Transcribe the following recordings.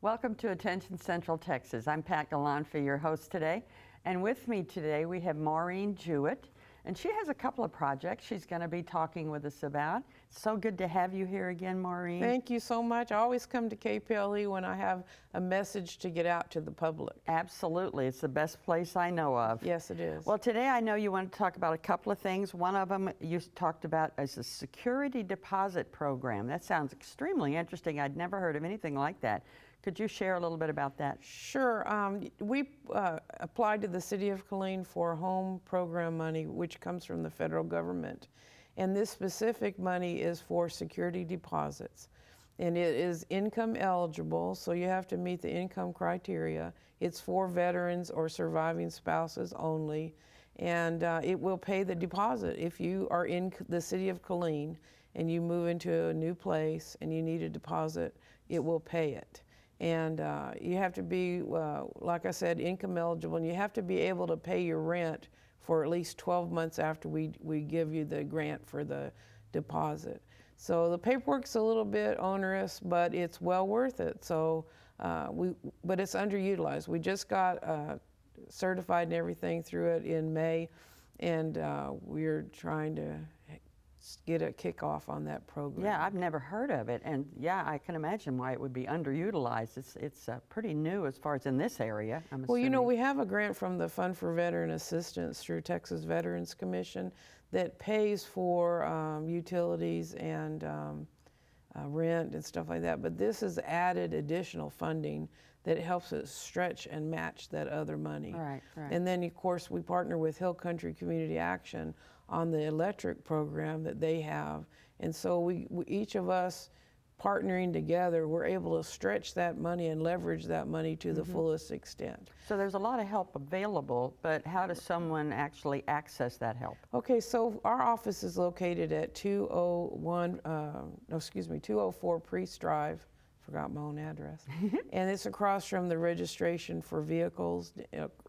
Welcome to Attention Central Texas. I'm Pat Galanfi, your host today. And with me today we have Maureen Jewett. And she has a couple of projects she's going to be talking with us about. It's so good to have you here again, Maureen. Thank you so much. I always come to KPLE when I have a message to get out to the public. Absolutely. It's the best place I know of. Yes, it is. Well, today I know you want to talk about a couple of things. One of them you talked about is a security deposit program. That sounds extremely interesting. I'd never heard of anything like that. Could you share a little bit about that? Sure. We applied to the City of Killeen for home program money, which comes from the federal government. And this specific money is for security deposits. And it is income eligible, so you have to meet the income criteria. It's for veterans or surviving spouses only. And it will pay the deposit. If you are in the City of Killeen and you move into a new place and you need a deposit, it will pay it. And you have to be, like I said, income eligible, and you have to be able to pay your rent for at least 12 months after we give you the grant for the deposit. So the paperwork's a little bit onerous, but it's well worth it. So, but it's underutilized. We just got certified and everything through it in May, and we're trying to get a kickoff on that program. Yeah, I've never heard of it, and yeah, I can imagine why it would be underutilized. It's pretty new as far as in this area, I'm assuming. Well, you know, we have a grant from the Fund for Veteran Assistance through Texas Veterans Commission that pays for utilities and rent and stuff like that, but this is added additional funding that helps us stretch and match that other money. Right, right. And then, of course, we partner with Hill Country Community Action on the electric program that they have. And so we each of us partnering together, we're able to stretch that money and leverage that money to the fullest extent. So there's a lot of help available, but how does someone actually access that help? Okay, so our office is located at 204 Priest Drive. Forgot my own address. And it's across from the registration for vehicles,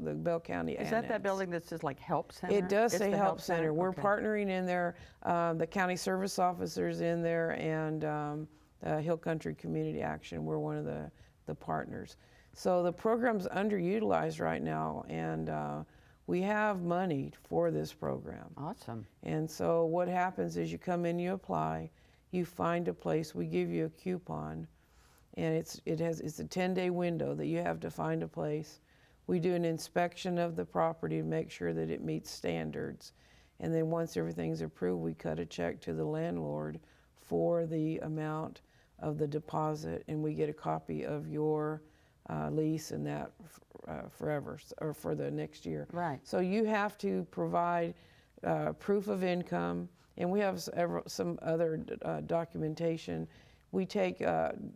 the Bell County Annex. Is that that building that says like Help Center? It does say Help Center. We're Okay. partnering in there, the county service officers in there, and Hill Country Community Action. We're one of the partners. So the program's underutilized right now, and we have money for this program. Awesome. And so what happens is you come in, you apply, you find a place, we give you a coupon, and it's a 10-day window that you have to find a place. We do an inspection of the property to make sure that it meets standards. And then once everything's approved, we cut a check to the landlord for the amount of the deposit, and we get a copy of your lease and that forever, or for the next year. Right. So you have to provide proof of income, and we have some other documentation. We take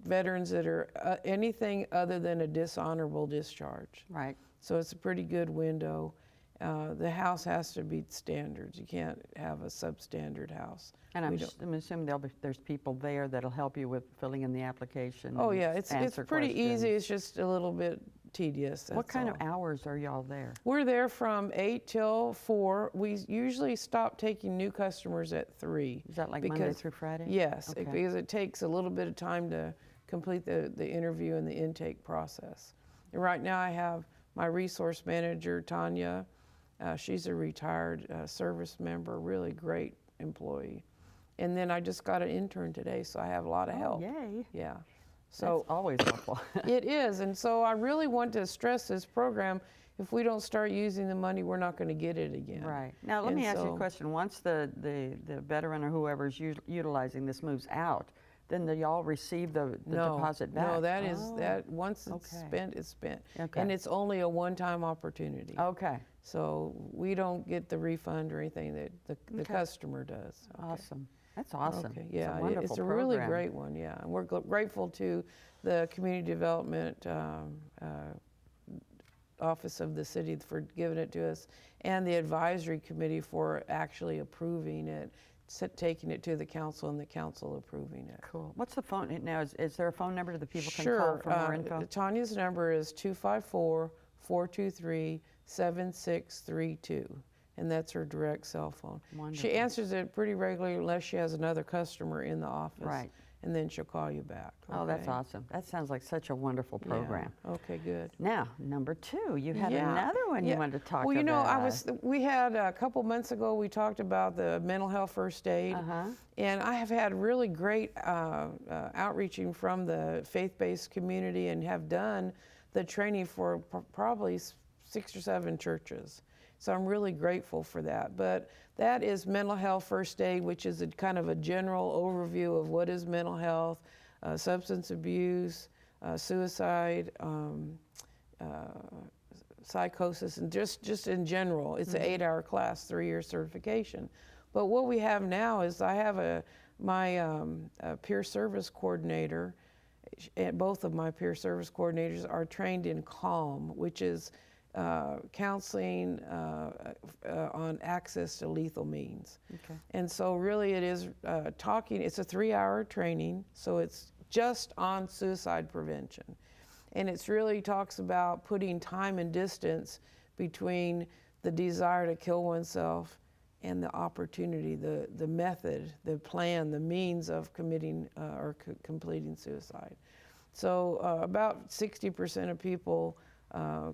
veterans that are anything other than a dishonorable discharge. Right. So it's a pretty good window. The house has to meet standards. You can't have a substandard house. And I'm assuming there's people there that'll help you with filling in the application. Oh yeah, it's pretty easy. It's just a little bit tedious. What kind of hours are y'all there? We're there from 8 till 4. We usually stop taking new customers at 3. Is that like Monday through Friday? Yes, okay. Because it takes a little bit of time to complete the interview and the intake process. And right now I have my resource manager, Tanya. She's a retired service member, really great employee. And then I just got an intern today, so I have a lot of help. Yay. Yeah. So that's always helpful. It is, and so I really want to stress this program. If we don't start using the money, we're not going to get it again. Right. Now let me ask you a question. Once the veteran or whoever's utilizing this moves out, then do y'all receive the deposit back? No, that once it's spent, it's spent. Okay. And it's only a one-time opportunity. Okay. So we don't get the refund or anything that the customer does. Okay. Awesome. That's awesome. Okay. Yeah, it's a really great one. Yeah, and we're grateful to the Community Development Office of the city for giving it to us, and the advisory committee for actually approving it, taking it to the council, and the council approving it. Cool. What's the phone now? Is there a phone number that people can call for more info? Tanya's number is 254-423-7632. And that's her direct cell phone. Wonderful. She answers it pretty regularly unless she has another customer in the office. Right. and then she'll call you back. Oh, that's okay? awesome. That sounds like such a wonderful program. Yeah. Okay, good. Now, number 2, you had Yeah. another one you Yeah. wanted to talk about. Well, you know, we had a couple months ago, we talked about the mental health first aid. And I have had really great outreaching from the faith-based community and have done the training for probably 6 or 7 churches. So I'm really grateful for that. But that is mental health first aid, which is a kind of a general overview of what is mental health, substance abuse, suicide, psychosis, and just in general. It's an 8-hour class, 3-year certification. But what we have now is I have my peer service coordinator, and both of my peer service coordinators are trained in CALM, which is counseling on access to lethal means. Okay. And so really it is it's a 3-hour training, so it's just on suicide prevention. And it's really talks about putting time and distance between the desire to kill oneself and the opportunity, the method, the plan, the means of committing or completing suicide. So about 60% of people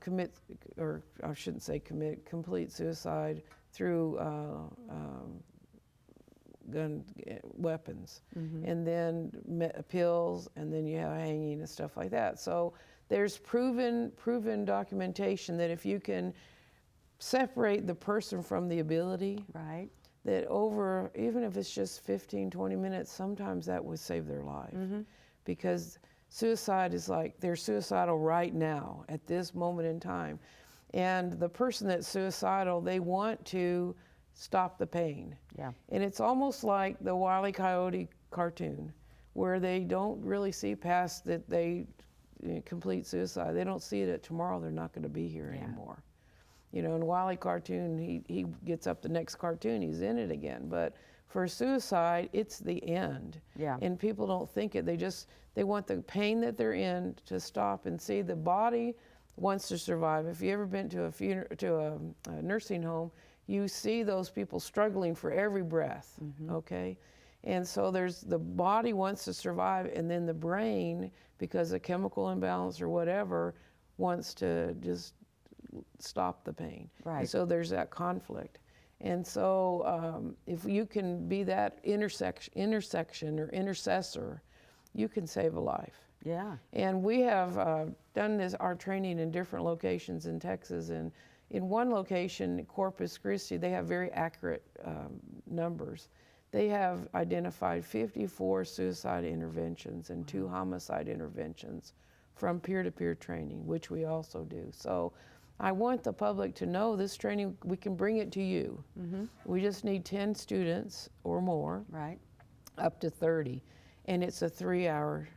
commit, or I shouldn't say commit, complete suicide through gun weapons, and then pills, and then you have hanging and stuff like that. So there's proven documentation that if you can separate the person from the ability, right, that over, even if it's just 15, 20 minutes, sometimes that would save their life. Because suicide is like, they're suicidal right now, at this moment in time. And the person that's suicidal, they want to stop the pain. Yeah. And it's almost like the Wile E. Coyote cartoon, where they don't really see past that they complete suicide. They don't see that tomorrow they're not going to be here anymore. You know, in Wile E. cartoon, he gets up the next cartoon, he's in it again. But for suicide, it's the end. Yeah. And people don't think it. They want the pain that they're in to stop and see. The body wants to survive. If you ever been to a nursing home, you see those people struggling for every breath, okay? And so the body wants to survive, and then the brain, because of chemical imbalance or whatever, wants to just stop the pain. Right. And so there's that conflict. And so if you can be that intersection or intercessor, you can save a life. Yeah. And we have done our training in different locations in Texas, and in one location, Corpus Christi, they have very accurate numbers. They have identified 54 suicide interventions and 2 homicide interventions from peer-to-peer training, which we also do. So I want the public to know this training, we can bring it to you. We just need 10 students or more, Right. up to 30, and it's a 3-hour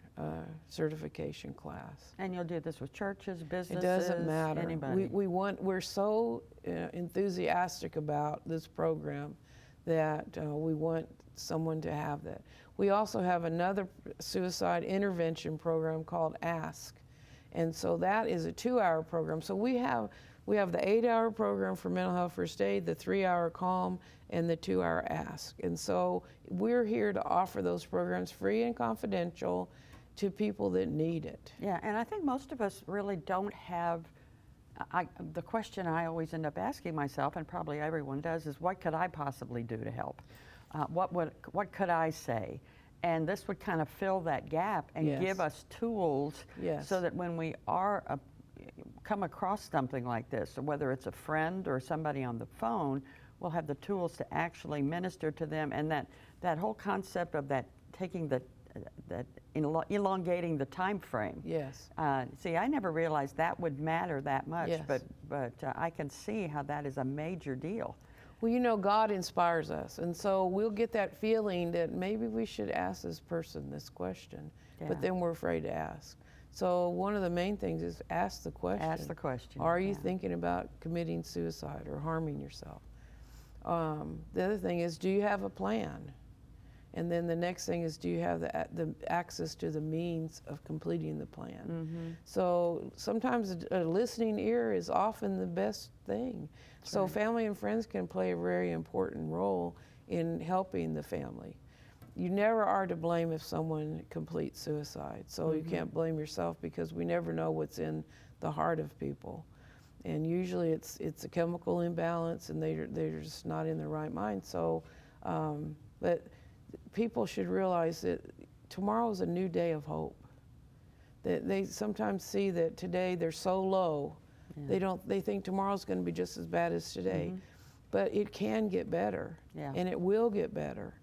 certification class. And you'll do this with churches, businesses, It doesn't matter. anybody. We're so enthusiastic about this program that we want someone to have that. We also have another suicide intervention program called ASK. And so that is a 2-hour program. So we have the 8-hour program for mental health first aid, the 3-hour CALM, and the 2-hour ASK. And so we're here to offer those programs free and confidential to people that need it. Yeah, and I think most of us really don't have, the question I always end up asking myself, and probably everyone does, is what could I possibly do to help? What could I say? And this would kind of fill that gap and Yes. give us tools Yes. so that when we are come across something like this, or whether it's a friend or somebody on the phone, we'll have the tools to actually minister to them. And that whole concept of that taking elongating the time frame. Yes. See, I never realized that would matter that much, Yes. but I can see how that is a major deal. Well, you know, God inspires us, and so we'll get that feeling that maybe we should ask this person this question, Yeah. but then we're afraid to ask. So one of the main things is ask the question. Ask the question. Are you yeah. thinking about committing suicide or harming yourself? The other thing is, do you have a plan? And then the next thing is, do you have the access to the means of completing the plan? So sometimes a listening ear is often the best thing. So family and friends can play a very important role in helping the family. you never are to blame if someone completes suicide. So you can't blame yourself, because we never know what's in the heart of people. And usually it's a chemical imbalance, and they're just not in their right mind. So, but people should realize that tomorrow is a new day of hope. That they sometimes see that today they're so low, they think tomorrow's going to be just as bad as today. But it can get better, and it will get better.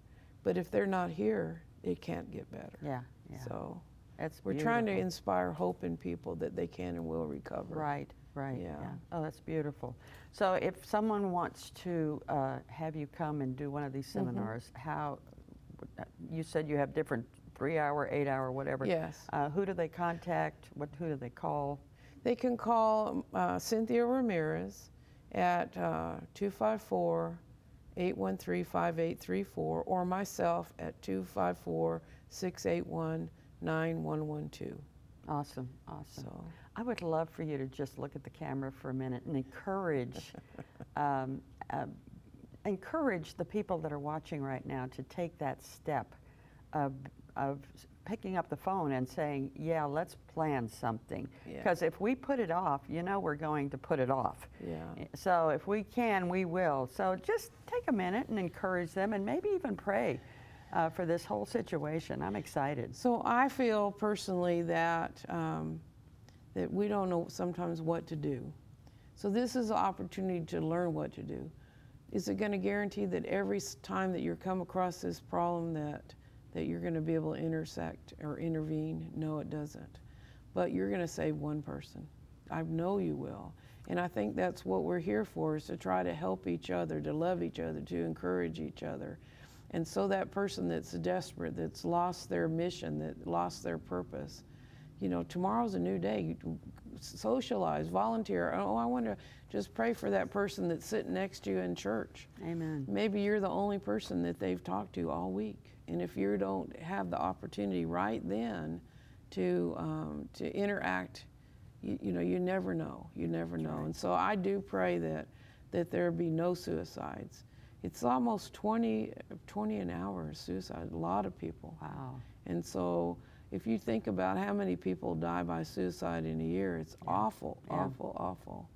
But if they're not here, it can't get better. Yeah. So That's we're trying to inspire hope in people that they can and will recover. Right. Yeah. Oh, that's beautiful. So if someone wants to have you come and do one of these seminars, how, you said you have different 3-hour, 8-hour, whatever. Yes. Who do they contact? Who do they call? They can call Cynthia Ramirez at 254-813-5834, or myself at 254-681-9112. Awesome. So, I would love for you to just look at the camera for a minute and encourage encourage the people that are watching right now to take that step of picking up the phone and saying, yeah, let's plan something. Because if we put it off, we're going to put it off. So if we can, we will. So just take a minute and encourage them, and maybe even pray for this whole situation. I'm excited. So I feel personally that that we don't know sometimes what to do. So this is an opportunity to learn what to do. Is it going to guarantee that every time that you're come across this problem that you're going to be able to intersect or intervene? No, it doesn't. But you're going to save one person. I know you will. And I think that's what we're here for, is to try to help each other, to love each other, to encourage each other. And so that person that's desperate, that's lost their mission, that lost their purpose, tomorrow's a new day. Socialize, volunteer. Oh, I want to just pray for that person that's sitting next to you in church. Amen. Maybe you're the only person that they've talked to all week. And if you don't have the opportunity right then to interact, you never know. You never know. Right. And so I do pray that there be no suicides. It's almost 20 an hour suicide, a lot of people. Wow. And so if you think about how many people die by suicide in a year, it's awful, awful.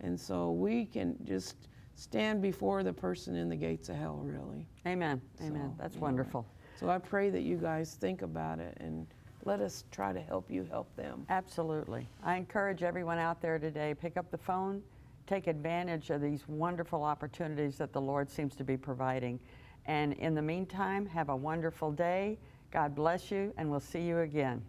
And so we can just stand before the person in the gates of hell, really. Amen. Amen. That's wonderful. So I pray that you guys think about it and let us try to help you help them. Absolutely. I encourage everyone out there today, pick up the phone, take advantage of these wonderful opportunities that the Lord seems to be providing. And in the meantime, have a wonderful day. God bless you, and we'll see you again.